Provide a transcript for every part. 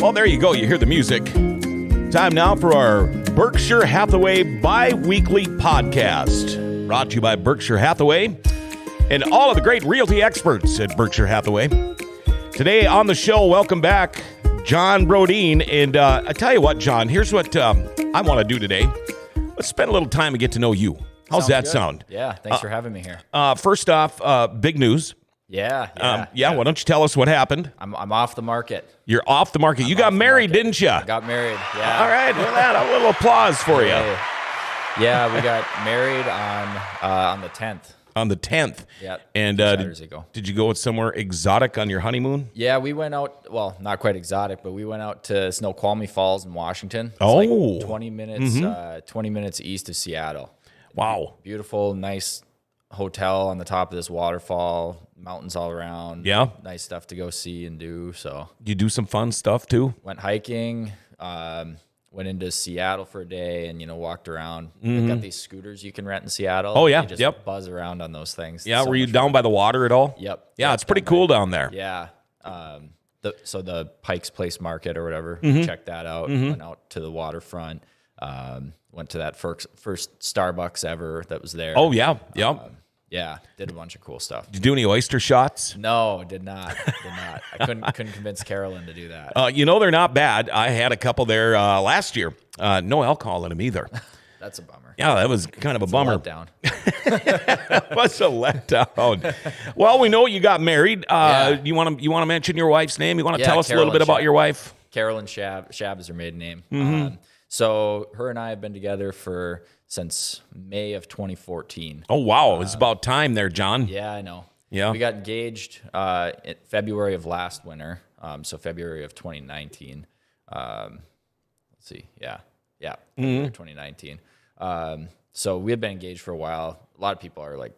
Well, there you go. You hear the music. Time now for our Berkshire Hathaway bi-weekly podcast. Brought to you by Berkshire Hathaway and all of the great realty experts at Berkshire Hathaway. Today on the show, welcome back, John Brodeen. And I tell you what, John, here's what I want to do today. Let's spend a little time and get to know you. How's that sound? Yeah, thanks for having me here. First off, big news. Yeah. Why don't you tell us what happened? I'm off the market. You're off the market. You got married, didn't you? I got married, yeah. All right, well, that, a little applause for you. Yeah, we got married on the 10th. On the 10th. Yeah, and Saturdays ago. Did you go somewhere exotic on your honeymoon? Yeah, we went out, well, not quite exotic, but we went out to Snoqualmie Falls in Washington. It's like 20 minutes 20 minutes east of Seattle. Wow. Beautiful, nice hotel on the top of this waterfall, mountains all around. Yeah. Nice stuff to go see and do. So You do some fun stuff too? went hiking, went into Seattle for a day and, walked around. They've got these scooters you can rent in Seattle. Oh, yeah. You just Yep. buzz around on those things. Yeah, So were you much down fun. by the water at all? Yep. Yeah, it's pretty cool down there. Yeah. So the Pike's Place Market or whatever, checked that out. Went out to the waterfront. Went to that first Starbucks ever that was there. Oh, yeah. Yeah. Yeah, did a bunch of cool stuff. Did you do any oyster shots? No, did not. I couldn't convince Carolyn to do that. They're not bad. I had a couple there last year. No alcohol in them either. That's a bummer. Yeah, that was kind of a bummer. Letdown. It was a letdown. Well, we know you got married. You want to mention your wife's name? You want to tell us a little bit about your wife? Carolyn Shab. Shab is her maiden name. So her and I have been together since May of 2014. Oh, wow. It's about time there, John. Yeah, I know. Yeah. We got engaged in February of last winter, so February of 2019. Let's see. Yeah, February 2019. So we had been engaged for a while. A lot of people are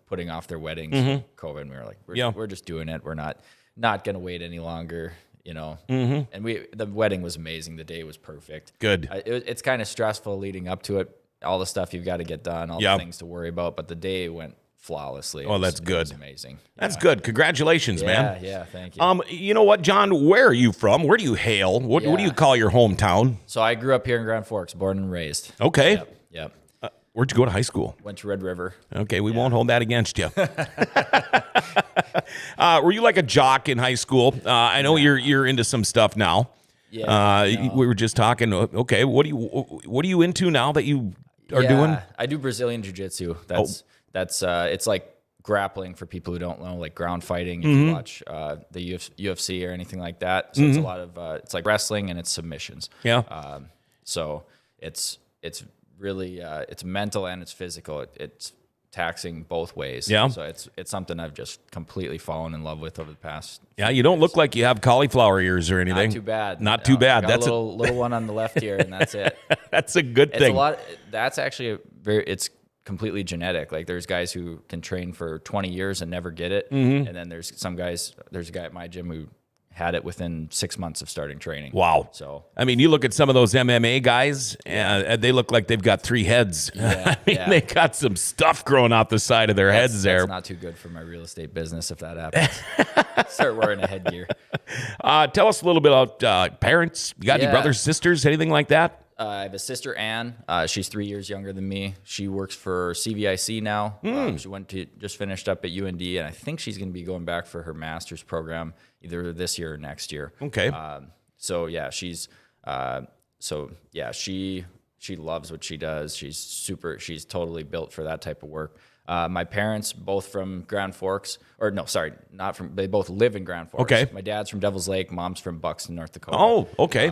putting off their weddings, COVID, and we were like, we're just doing it. We're not going to wait any longer. And the wedding was amazing. The day was perfect. Good. It's kind of stressful leading up to it. All the stuff you've got to get done, all the things to worry about, but the day went flawlessly. Oh, that's good. It was amazing. That's good. Congratulations, man. Yeah, thank you. You know what, John? Where are you from? Where do you hail? What do you call your hometown? So I grew up here in Grand Forks, born and raised. Okay. Yep. Where'd you go to high school? Went to Red River. Okay, we won't hold that against you. Were you like a jock in high school? I know you're into some stuff now. Yeah. We were just talking. Okay, what are you into now that you are doing? I do Brazilian jiu-jitsu. That's it's like grappling for people who don't know, like ground fighting. If you watch the UFC or anything like that, so it's a lot of it's like wrestling and it's submissions. Yeah. So it's really it's mental and it's physical. It's taxing both ways. Yeah. So it's something I've just completely fallen in love with over the past. Yeah, you don't look like you have cauliflower ears or anything. Not too bad. Not too bad. I got That's a little one on the left here, and that's it. That's a good thing. It's a lot. That's actually it's completely genetic. Like there's guys who can train for 20 years and never get it, and then there's some guys. There's a guy at my gym who had it within 6 months of starting training. Wow. So I mean, you look at some of those MMA guys, they look like they've got 3 heads. Yeah, they got some stuff growing out the side of their heads there. That's not too good for my real estate business if that happens. Start wearing a headgear. Tell us a little bit about parents. You got any brothers, sisters, anything like that? I have a sister, Ann. She's 3 years younger than me. She works for CVIC now. She just finished up at UND, and I think she's going to be going back for her master's program either this year or next year. Okay. She loves what she does. She's totally built for that type of work. My parents, both from Grand Forks, they both live in Grand Forks. Okay. My dad's from Devil's Lake, mom's from Buxton, North Dakota. Oh, okay.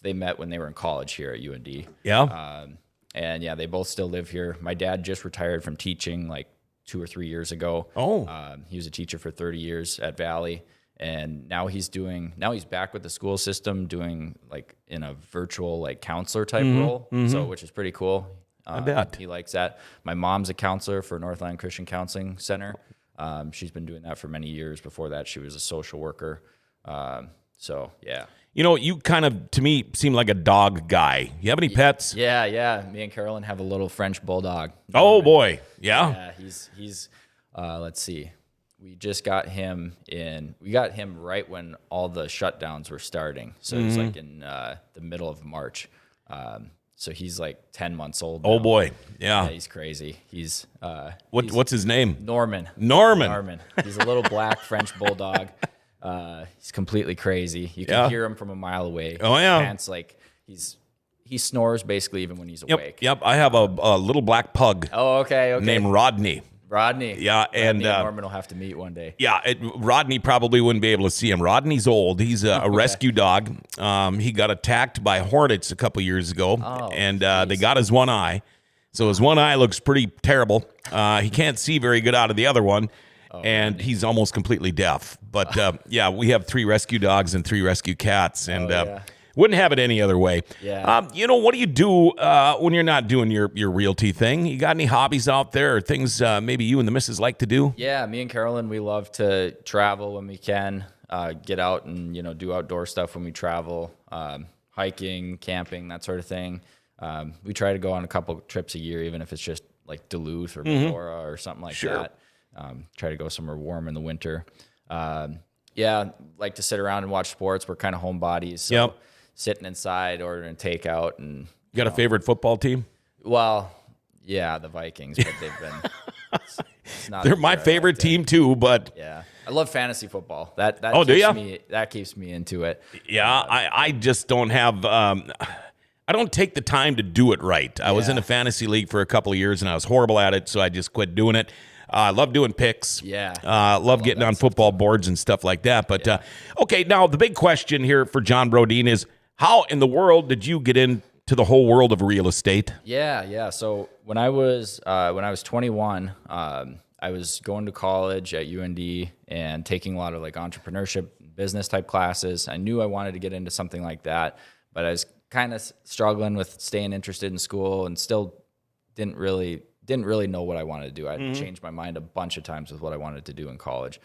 They met when they were in college here at UND. Yeah. They both still live here. My dad just retired from teaching like 2 or 3 years ago. Oh. He was a teacher for 30 years at Valley. And now he's back with the school system doing like in a virtual like counselor type role. So, which is pretty cool. I bet. He likes that. My mom's a counselor for Northland Christian Counseling Center. She's been doing that for many years. Before that, she was a social worker. So, yeah. You know, you kind of, to me, seem like a dog guy. You have any pets? Yeah. Me and Carolyn have a little French bulldog. Oh, boy. Yeah. Yeah, he's let's see. we just got him in. We got him right when all the shutdowns were starting. So it was like in the middle of March. So he's like 10 months old now. Oh boy, yeah. He's crazy. He's What's his name? Norman. He's a little black French bulldog. He's completely crazy. You can hear him from a mile away. Oh yeah. Pants like he snores basically even when he's awake. Yep. I have a little black pug. Oh, okay. Named Rodney. Yeah, and Norman will have to meet one day. Yeah, Rodney probably wouldn't be able to see him. Rodney's old. He's a rescue dog. He got attacked by hornets a couple years ago, and they got his one eye. So his one eye looks pretty terrible. He can't see very good out of the other one, and he's almost completely deaf. But yeah, we have 3 rescue dogs and 3 rescue cats, and wouldn't have it any other way. Yeah. What do you do when you're not doing your realty thing? You got any hobbies out there or things maybe you and the missus like to do? Yeah, me and Carolyn, we love to travel when we can, get out and, do outdoor stuff when we travel, hiking, camping, that sort of thing. We try to go on a couple trips a year, even if it's just like Duluth or Medora or something like that. Try to go somewhere warm in the winter. Like to sit around and watch sports. We're kind of homebodies. So sitting inside, ordering takeout. And you got a favorite football team? Well, yeah, the Vikings, but they've been... It's not They're my favorite team too, but... Yeah. I love fantasy football. That keeps me into it. Yeah, I just don't have... I don't take the time to do it right. I was in a fantasy league for a couple of years, and I was horrible at it, so I just quit doing it. I love doing picks. Love getting on football boards and stuff like that. But, okay, now the big question here for John Brodeen is, how in the world did you get into the whole world of real estate? Yeah. So when I was 21, I was going to college at UND and taking a lot of like entrepreneurship, business type classes. I knew I wanted to get into something like that, but I was kind of struggling with staying interested in school and still didn't really know what I wanted to do. I changed my mind a bunch of times with what I wanted to do in college.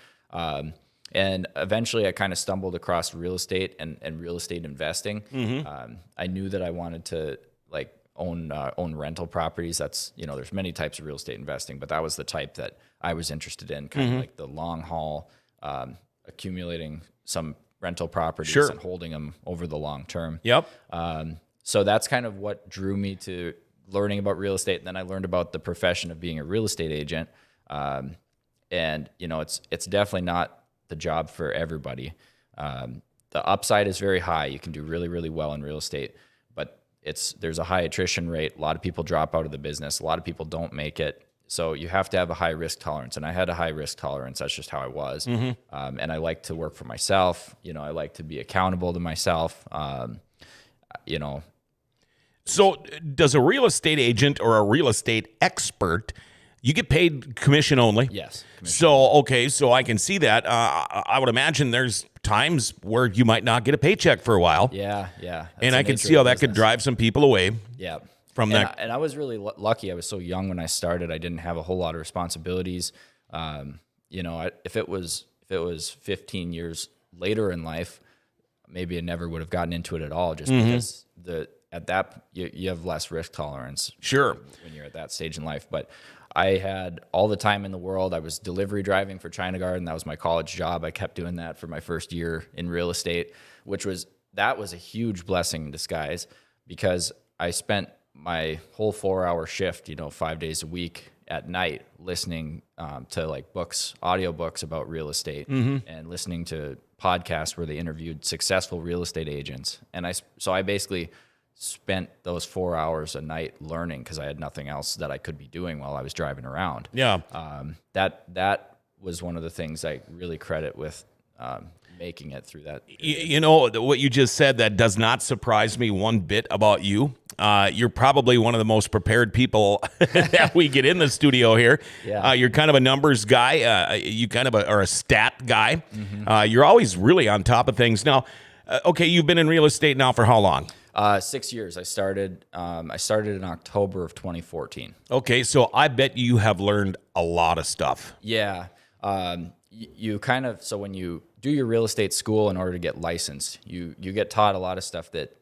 And eventually I kind of stumbled across real estate and real estate investing. I knew that I wanted to like own rental properties. That's, there's many types of real estate investing, but that was the type that I was interested in, kind of like the long haul, accumulating some rental properties and holding them over the long term. So that's kind of what drew me to learning about real estate. And then I learned about the profession of being a real estate agent. And it's definitely not the job for everybody. The upside is very high. You can do really, really well in real estate, but there's a high attrition rate. A lot of people drop out of the business. A lot of people don't make it. So you have to have a high risk tolerance. And I had a high risk tolerance. That's just how I was. And I like to work for myself. I like to be accountable to myself. So does a real estate agent or a real estate expert, you get paid commission only? Yes. So I can see that. I would imagine there's times where you might not get a paycheck for a while. Yeah. And I can see how that could drive some people away. From that. And I was really lucky. I was so young when I started. I didn't have a whole lot of responsibilities. If it was 15 years later in life, maybe I never would have gotten into it at all, just because you have less risk tolerance. Sure. When you're at that stage in life. But I had all the time in the world. I was delivery driving for China Garden. That was my college job. I kept doing that for my first year in real estate, that was a huge blessing in disguise, because I spent my whole 4-hour shift, 5 days a week at night, listening to like audiobooks about real estate and listening to podcasts where they interviewed successful real estate agents. And I basically spent those 4 hours a night learning, because I had nothing else that I could be doing while I was driving around. That was one of the things I really credit with making it through that. What you just said, that does not surprise me one bit about you. You're probably one of the most prepared people that we get in the studio here. You're kind of a numbers guy. You kind of are a stat guy. You're always really on top of things. Now, you've been in real estate now for how long? 6 years. I started in October of 2014. Okay, so I bet you have learned a lot of stuff. Yeah. So when you do your real estate school, in order to get licensed, you get taught a lot of stuff that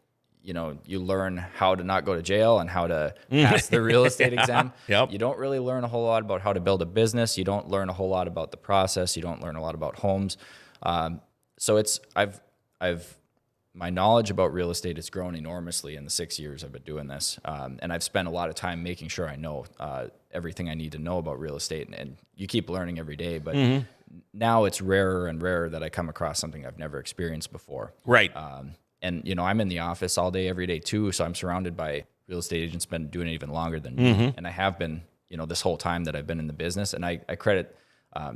you learn how to not go to jail and how to pass the real estate exam. Yep. You don't really learn a whole lot about how to build a business. You don't learn a whole lot about the process. You don't learn a lot about homes. So my knowledge about real estate has grown enormously in the 6 years I've been doing this. And I've spent a lot of time making sure I know everything I need to know about real estate. And you keep learning every day. But now it's rarer and rarer that I come across something I've never experienced before. Right. And I'm in the office all day, every day too. So I'm surrounded by real estate agents, been doing it even longer than me. And I have been, this whole time that I've been in the business. And I credit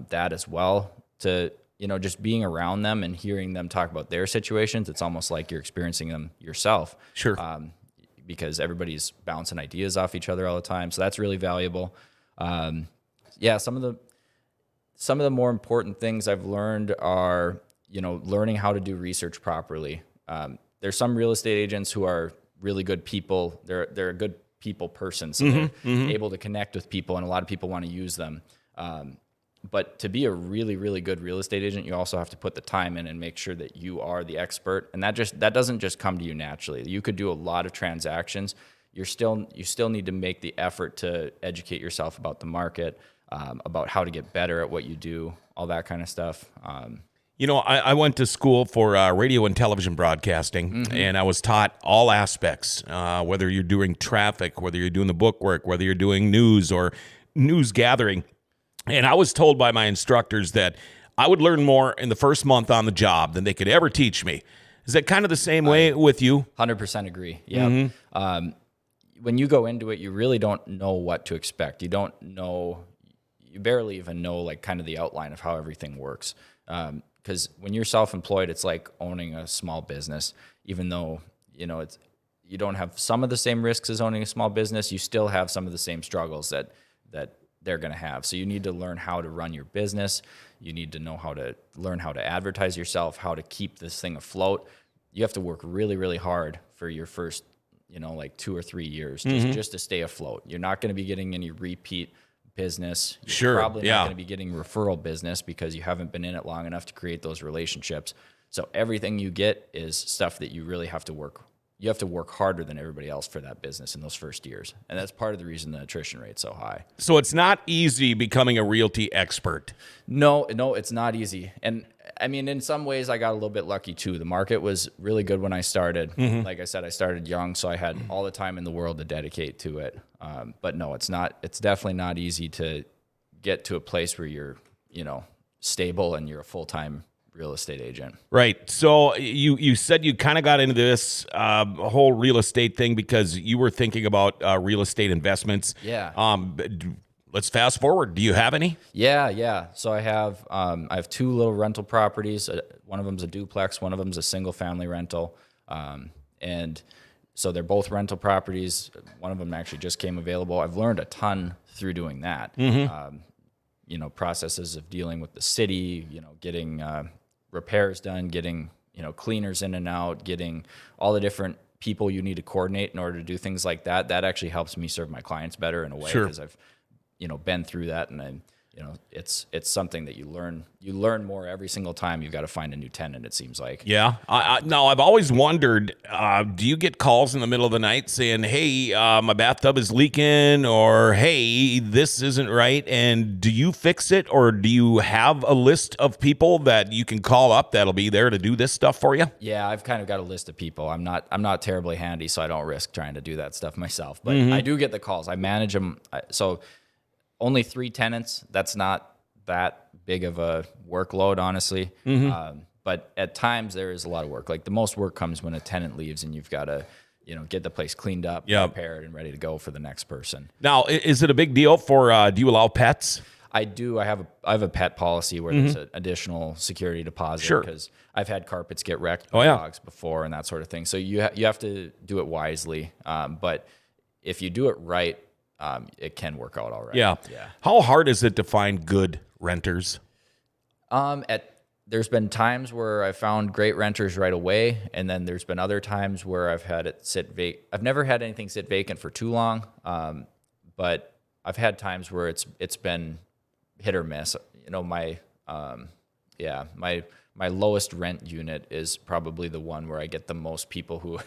that as well to, just being around them and hearing them talk about their situations. It's almost like you're experiencing them yourself. Sure. Because everybody's bouncing ideas off each other all the time. So that's really valuable. Some of the more important things I've learned are, learning how to do research properly. There's some real estate agents who are really good people. They're a good people person, so they're able to connect with people, and a lot of people want to use them. But to be a really, really good real estate agent, you also have to put the time in and make sure that you are the expert. And that doesn't just come to you naturally. You could do a lot of transactions. You still need to make the effort to educate yourself about the market, about how to get better at what you do, all that kind of stuff. I went to school for radio and television broadcasting, and I was taught all aspects, whether you're doing traffic, whether you're doing the book work, whether you're doing news or news gathering. And I was told by my instructors that I would learn more in the first month on the job than they could ever teach me. Is that kind of the same way with you? 100% agree. Yeah. When you go into it, you really don't know what to expect. You barely even know like kind of the outline of how everything works. Because when you're self-employed, it's like owning a small business. Even though, you don't have some of the same risks as owning a small business, you still have some of the same struggles that they're going to have. So you need to learn how to run your business. You need to know learn how to advertise yourself, how to keep this thing afloat. You have to work really, really hard for your first, like 2 or 3 years just to stay afloat. You're not going to be getting any repeat business. You're probably not going to be getting referral business because you haven't been in it long enough to create those relationships. So everything you get is stuff that you really have to work. You have to work harder than everybody else for that business in those first years. And that's part of the reason the attrition rate's so high. So it's not easy becoming a realty expert. No, it's not easy. And I mean, in some ways I got a little bit lucky too. The market was really good when I started. Like I said, I started young, so I had all the time in the world to dedicate to it. But no, it's definitely not easy to get to a place where you're, stable and you're a full-time real estate agent. Right. So you said you kind of got into this whole real estate thing because you were thinking about real estate investments. Yeah. Let's fast forward. Do you have any? Yeah. So I have 2 little rental properties. One of them's a duplex. One of them's a single family rental. And so they're both rental properties. One of them actually just came available. I've learned a ton through doing that. Processes of dealing with the city, getting repairs done, getting, cleaners in and out, getting all the different people you need to coordinate in order to do things like that. That actually helps me serve my clients better in a way because I've, been through that, and I'm, it's something that you learn more every single time. You've got to find a new tenant, it seems like. Yeah. Now I've always wondered, do you get calls in the middle of the night saying, hey, my bathtub is leaking, or hey, this isn't right? And do you fix it, or do you have a list of people that you can call up that'll be there to do this stuff for you? Yeah, I've kind of got a list of people. I'm not terribly handy, so I don't risk trying to do that stuff myself. But I do get the calls. I manage them. So only 3 tenants. That's not that big of a workload, honestly. But at times there is a lot of work. Like the most work comes when a tenant leaves and you've got to, get the place cleaned up, prepared, and ready to go for the next person. Now, is it a big deal for, do you allow pets? I do. I have a pet policy where there's an additional security deposit because I've had carpets get wrecked by dogs before and that sort of thing. So you have to do it wisely. But if you do it right, it can work out all right. Yeah. How hard is it to find good renters? There's been times where I found great renters right away, and then there's been other times where I've had it sit vacant. I've never had anything sit vacant for too long, but I've had times where it's been hit or miss. My lowest rent unit is probably the one where I get the most people who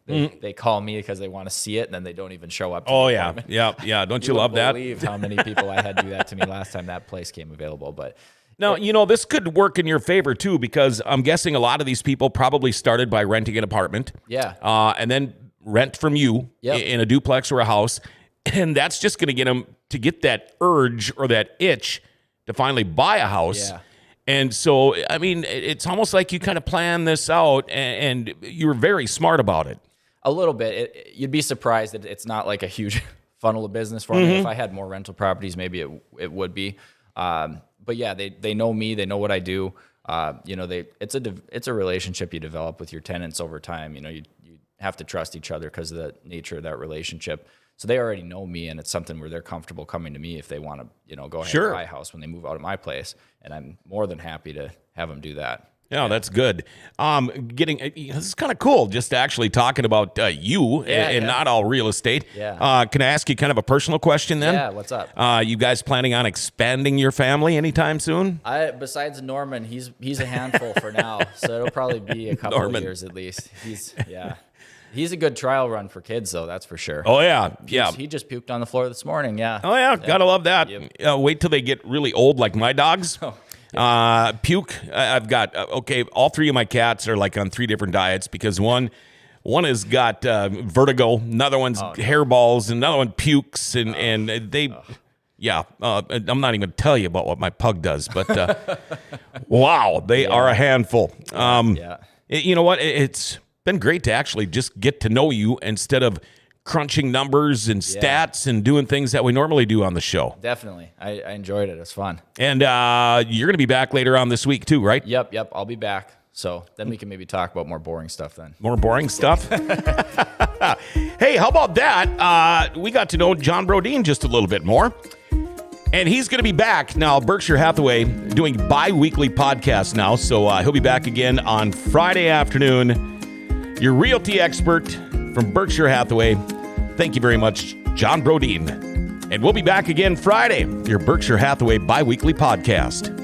They call me because they want to see it, and then they don't even show up. To Oh, the yeah. appointment. Yeah. Don't you love that? Believe how many people I had do that to me last time that place came available. But Now, this could work in your favor, too, because I'm guessing a lot of these people probably started by renting an apartment. Yeah. And then rent from you in a duplex or a house. And that's just going to get them to get that urge or that itch to finally buy a house. Yeah. And so, I mean, it's almost like you kind of plan this out, and you were very smart about it. A little bit. You'd be surprised that it's not like a huge funnel of business for me. If I had more rental properties, maybe it would be. But yeah, they know me. They know what I do. It's a relationship you develop with your tenants over time. You have to trust each other because of the nature of that relationship. So they already know me, and it's something where they're comfortable coming to me if they want to, go ahead and buy a house when they move out of my place. And I'm more than happy to have them do that. Yeah, that's good. This is kind of cool, just actually talking about you and not all real estate. Yeah. Can I ask you kind of a personal question then? Yeah, what's up? You guys planning on expanding your family anytime soon? Besides Norman, he's a handful for now, so it'll probably be a couple of years at least. He's a good trial run for kids, though, that's for sure. Oh, yeah. Yeah. He just puked on the floor this morning, yeah. Oh, yeah. Gotta love that. Yep. Wait till they get really old like my dogs. Puke. I've got, all three of my cats are like on 3 different diets because one has got vertigo, another one's hairballs, and another one pukes, and they... Yeah, I'm not even going to tell you about what my pug does, but wow, they are a handful. You know what? It's been great to actually just get to know you instead of crunching numbers and stats and doing things that we normally do on the show. Definitely. I enjoyed it. It was fun. And you're going to be back later on this week too, right? Yep. I'll be back. So then we can maybe talk about more boring stuff then. More boring stuff? Hey, how about that? We got to know John Brodeen just a little bit more. And he's going to be back now, Berkshire Hathaway, doing bi-weekly podcasts now. So he'll be back again on Friday afternoon. Your realty expert from Berkshire Hathaway. Thank you very much, John Brodeen. And we'll be back again Friday, your Berkshire Hathaway bi-weekly podcast.